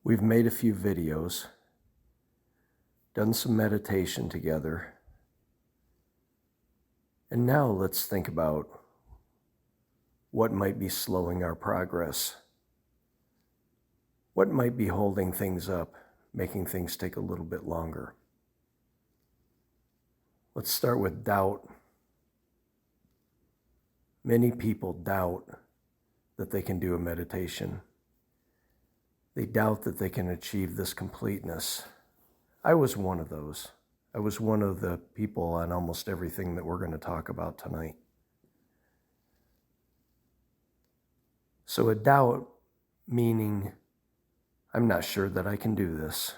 We've made a few videos, done some meditation together, and now let's think about what might be slowing our progress. What might be holding things up, making things take a little bit longer? Let's start with doubt. Many people doubt that they can do a meditation. They doubt that they can achieve this completeness. I was one of those. I was one of the people on almost everything that we're going to talk about tonight. So a doubt meaning, I'm not sure that I can do this.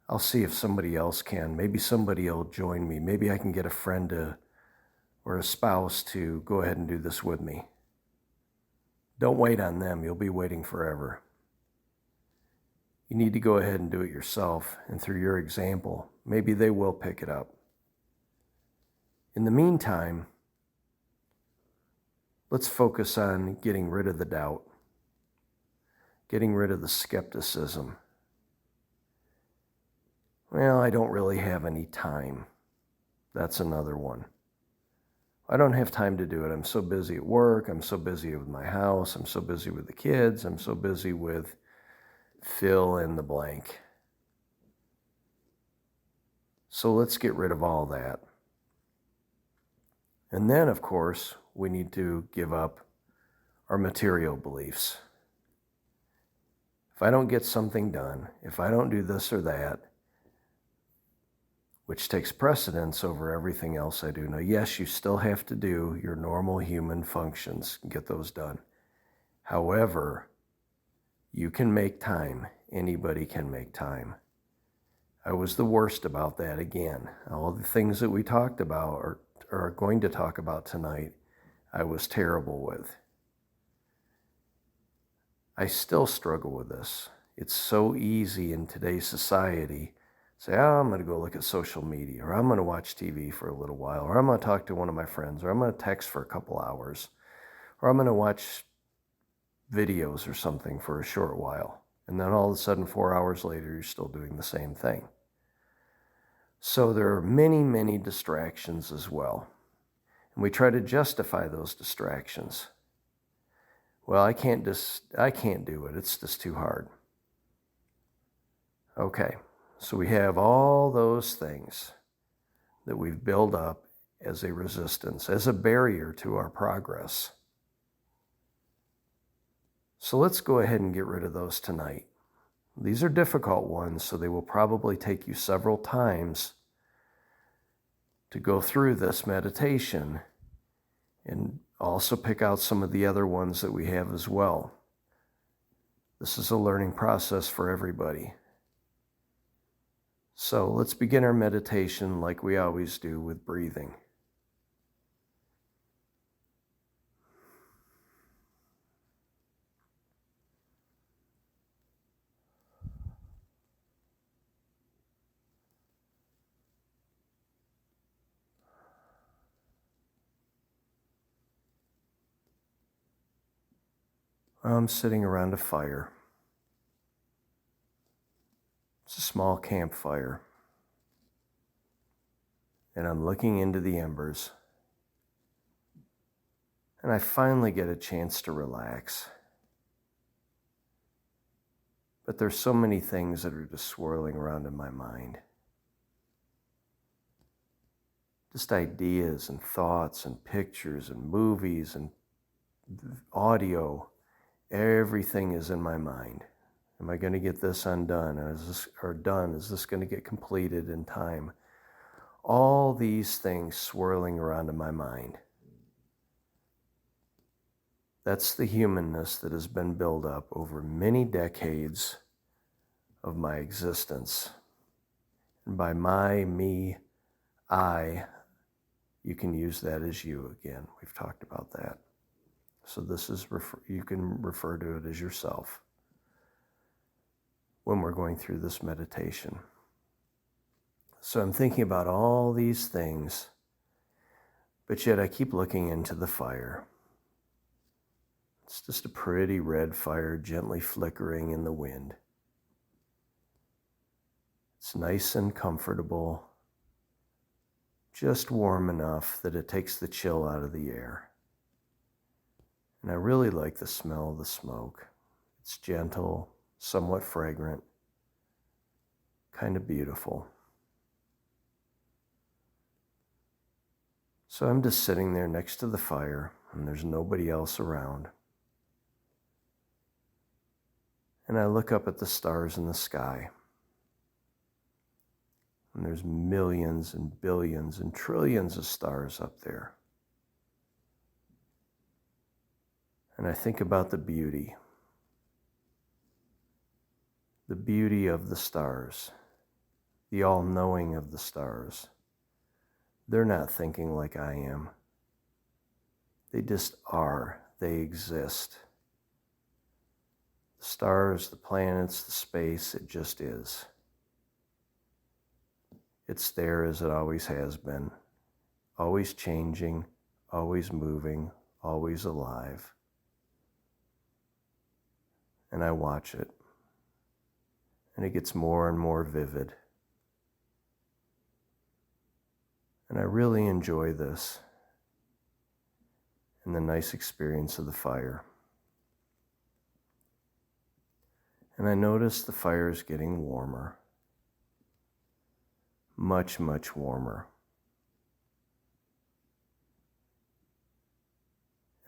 I'll see if somebody else can. Maybe somebody will join me. Maybe I can get a friend or a spouse to go ahead and do this with me. Don't wait on them. You'll be waiting forever. You need to go ahead and do it yourself, and through your example, maybe they will pick it up. In the meantime, let's focus on getting rid of the doubt, getting rid of the skepticism. Well, I don't really have any time. That's another one. I don't have time to do it. I'm so busy at work. I'm so busy with my house. I'm so busy with the kids. I'm so busy with fill in the blank. So let's get rid of all that. And then, of course, we need to give up our material beliefs. If I don't get something done, if I don't do this or that, which takes precedence over everything else I do. Now, yes, you still have to do your normal human functions and get those done. However, you can make time. Anybody can make time. I was the worst about that again. All the things that we talked about or are going to talk about tonight, I was terrible with. I still struggle with this. It's so easy in today's society. Say, I'm going to go look at social media, or I'm going to watch TV for a little while, or I'm going to talk to one of my friends, or I'm going to text for a couple hours, or I'm going to watch videos or something for a short while. And then all of a sudden, 4 hours later, you're still doing the same thing. So there are many, many distractions as well. And we try to justify those distractions. Well, I can't do it. It's just too hard. Okay. So we have all those things that we've built up as a resistance, as a barrier to our progress. So let's go ahead and get rid of those tonight. These are difficult ones, so they will probably take you several times to go through this meditation and also pick out some of the other ones that we have as well. This is a learning process for everybody. So let's begin our meditation like we always do with breathing. I'm sitting around a fire. It's a small campfire. And I'm looking into the embers. And I finally get a chance to relax. But there's so many things that are just swirling around in my mind. Just ideas and thoughts and pictures and movies and audio. Everything is in my mind. Am I going to get this undone? Is this going to get completed in time? All these things swirling around in my mind. That's the humanness that has been built up over many decades of my existence. And by my, me, I, you can use that as you again. We've talked about that. So this is, you can refer to it as yourself when we're going through this meditation. So I'm thinking about all these things, but yet I keep looking into the fire. It's just a pretty red fire gently flickering in the wind. It's nice and comfortable, just warm enough that it takes the chill out of the air. And I really like the smell of the smoke. It's gentle, somewhat fragrant, kind of beautiful. So I'm just sitting there next to the fire, and there's nobody else around. And I look up at the stars in the sky. And there's millions and billions and trillions of stars up there. And I think about the beauty of the stars, the all-knowing of the stars. They're not thinking like I am. They just are. They exist. The stars, the planets, the space, it just is. It's there as it always has been, always changing, always moving, always alive. And I watch it, and it gets more and more vivid. And I really enjoy this and the nice experience of the fire. And I notice the fire is getting warmer. Much, much warmer.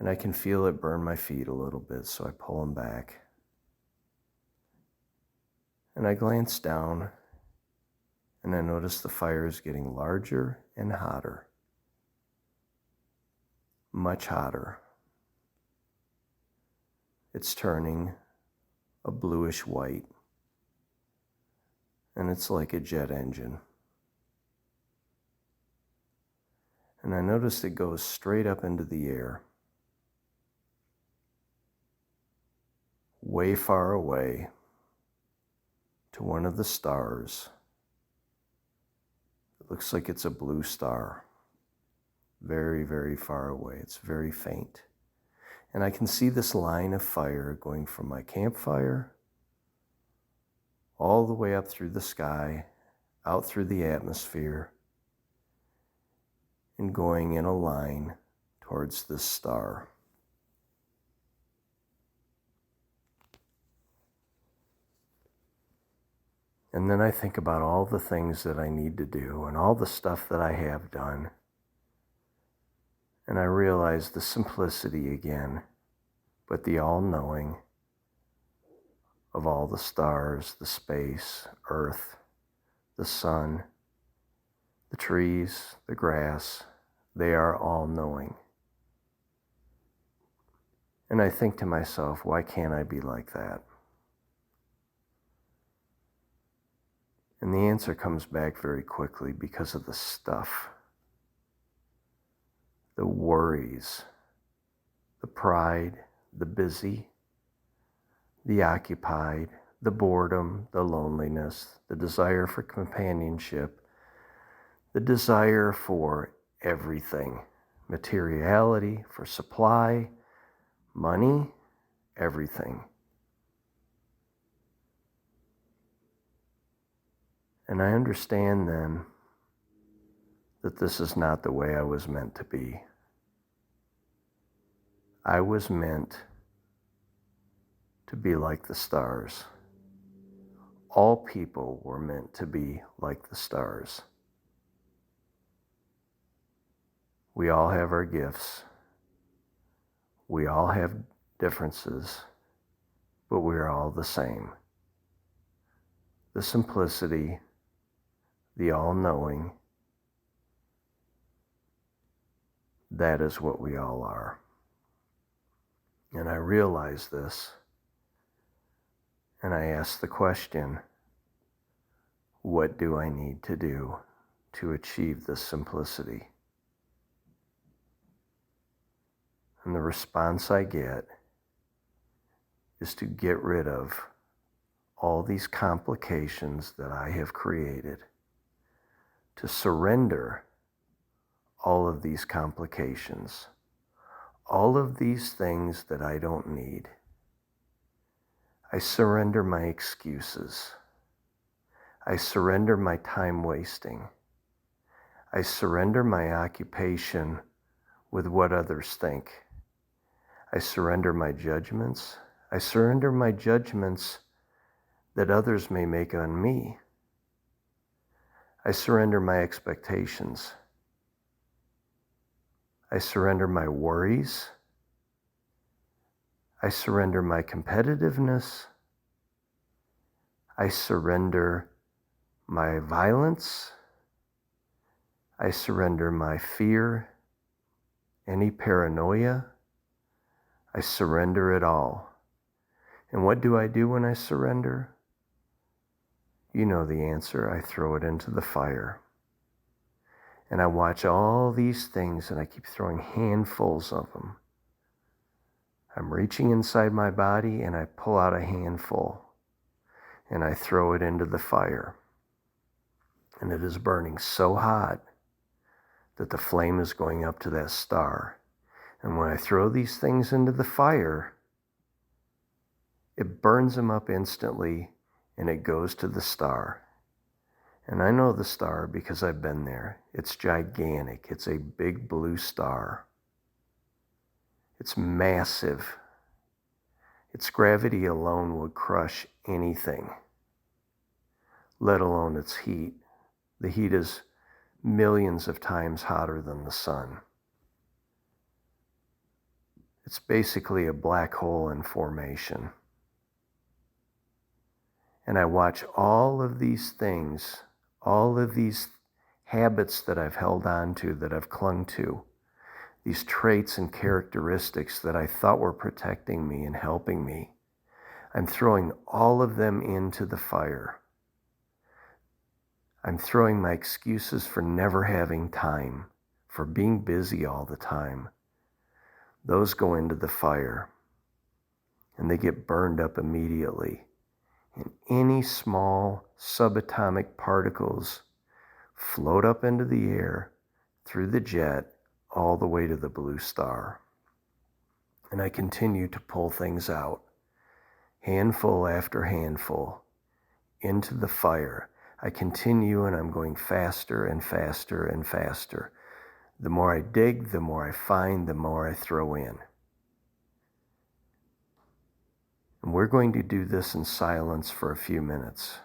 And I can feel it burn my feet a little bit, so I pull them back. And I glance down, and I notice the fire is getting larger and hotter. Much hotter. It's turning a bluish white, and it's like a jet engine. And I noticed it goes straight up into the air, way far away to one of the stars. It looks like it's a blue star, very, very far away. It's very faint. And I can see this line of fire going from my campfire all the way up through the sky, out through the atmosphere, and going in a line towards this star. And then I think about all the things that I need to do and all the stuff that I have done. And I realize the simplicity again, but the all-knowing of all the stars, the space, earth, the sun, the trees, the grass. They are all-knowing. And I think to myself, why can't I be like that? And the answer comes back very quickly because of the stuff, the worries, the pride, the busy, the occupied, the boredom, the loneliness, the desire for companionship, the desire for everything, materiality, for supply, money, everything. And I understand then that this is not the way I was meant to be. I was meant to be like the stars. All people were meant to be like the stars. We all have our gifts. We all have differences, but we are all the same. The simplicity, the all-knowing, that is what we all are. And I realize this, and I ask the question, what do I need to do to achieve this simplicity? And the response I get is to get rid of all these complications that I have created, to surrender all of these complications, all of these things that I don't need. I surrender my excuses. I surrender my time wasting. I surrender my occupation with what others think. I surrender my judgments. I surrender my judgments that others may make on me. I surrender my expectations. I surrender my worries. I surrender my competitiveness. I surrender my violence. I surrender my fear, any paranoia. I surrender it all. And what do I do when I surrender? You know the answer. I throw it into the fire. And I watch all these things and I keep throwing handfuls of them. I'm reaching inside my body and I pull out a handful and I throw it into the fire. And it is burning so hot that the flame is going up to that star. And when I throw these things into the fire, it burns them up instantly and it goes to the star. And I know the star because I've been there. It's gigantic. It's a big blue star. It's massive. Its gravity alone would crush anything, let alone its heat. The heat is millions of times hotter than the sun. It's basically a black hole in formation. And I watch all of these things, all of these habits that I've held on to, that I've clung to, these traits and characteristics that I thought were protecting me and helping me. I'm throwing all of them into the fire. I'm throwing my excuses for never having time, for being busy all the time. Those go into the fire and they get burned up immediately. And any small subatomic particles float up into the air through the jet all the way to the blue star. And I continue to pull things out, handful after handful, into the fire. I continue and I'm going faster and faster and faster. The more I dig, the more I find, the more I throw in. And we're going to do this in silence for a few minutes.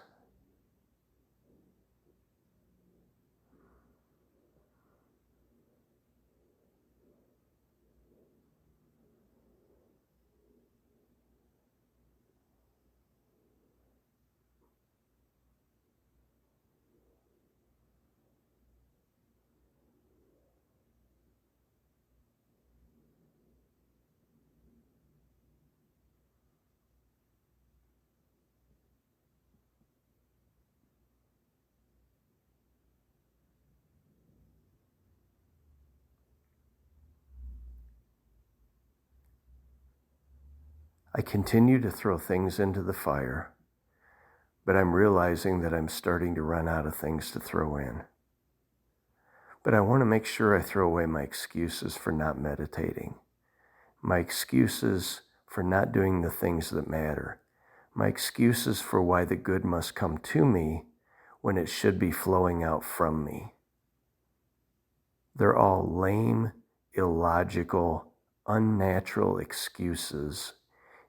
I continue to throw things into the fire, but I'm realizing that I'm starting to run out of things to throw in. But I want to make sure I throw away my excuses for not meditating, my excuses for not doing the things that matter, my excuses for why the good must come to me when it should be flowing out from me. They're all lame, illogical, unnatural excuses,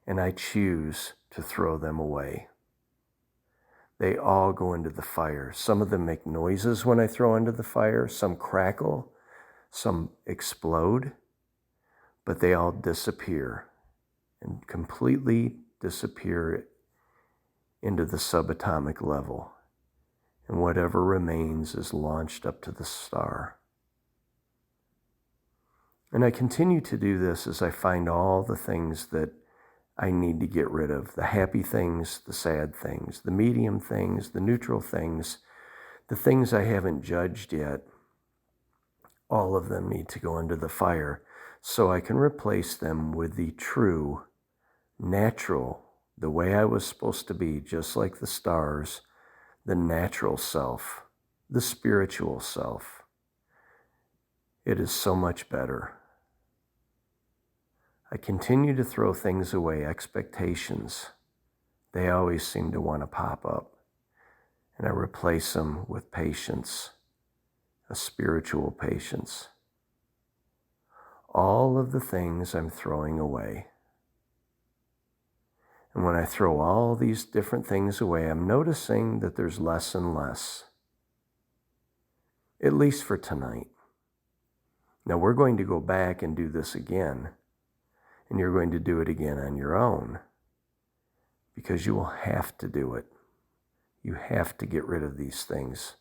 and I choose to throw them away. They all go into the fire. Some of them make noises when I throw into the fire. Some crackle. Some explode. But they all disappear and completely disappear into the subatomic level. And whatever remains is launched up to the star. And I continue to do this as I find all the things that I need to get rid of, the happy things, the sad things, the medium things, the neutral things, the things I haven't judged yet. All of them need to go into the fire so I can replace them with the true, natural, the way I was supposed to be, just like the stars, the natural self, the spiritual self. It is so much better. I continue to throw things away, expectations. They always seem to want to pop up. And I replace them with patience, a spiritual patience. All of the things I'm throwing away. And when I throw all these different things away, I'm noticing that there's less and less, at least for tonight. Now we're going to go back and do this again, and you're going to do it again on your own, because you will have to do it. You have to get rid of these things.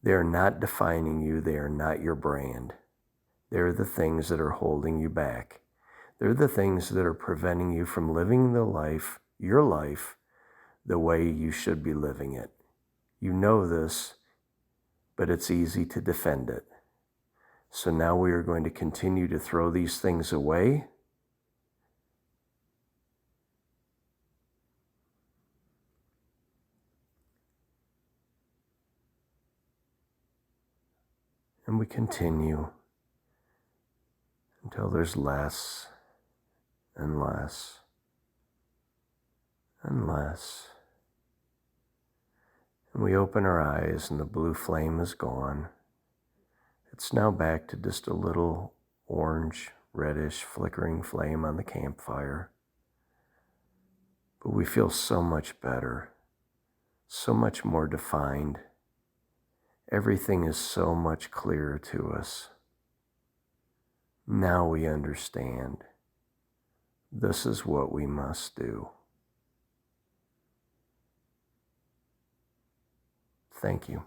They are not defining you. They are not your brand. They're the things that are holding you back. They're the things that are preventing you from living your life, the way you should be living it. You know this, but it's easy to defend it. So now we are going to continue to throw these things away. And we continue until there's less and less and less. And we open our eyes and the blue flame is gone. It's now back to just a little orange, reddish, flickering flame on the campfire. But we feel so much better, so much more defined. Everything is so much clearer to us. Now we understand. This is what we must do. Thank you.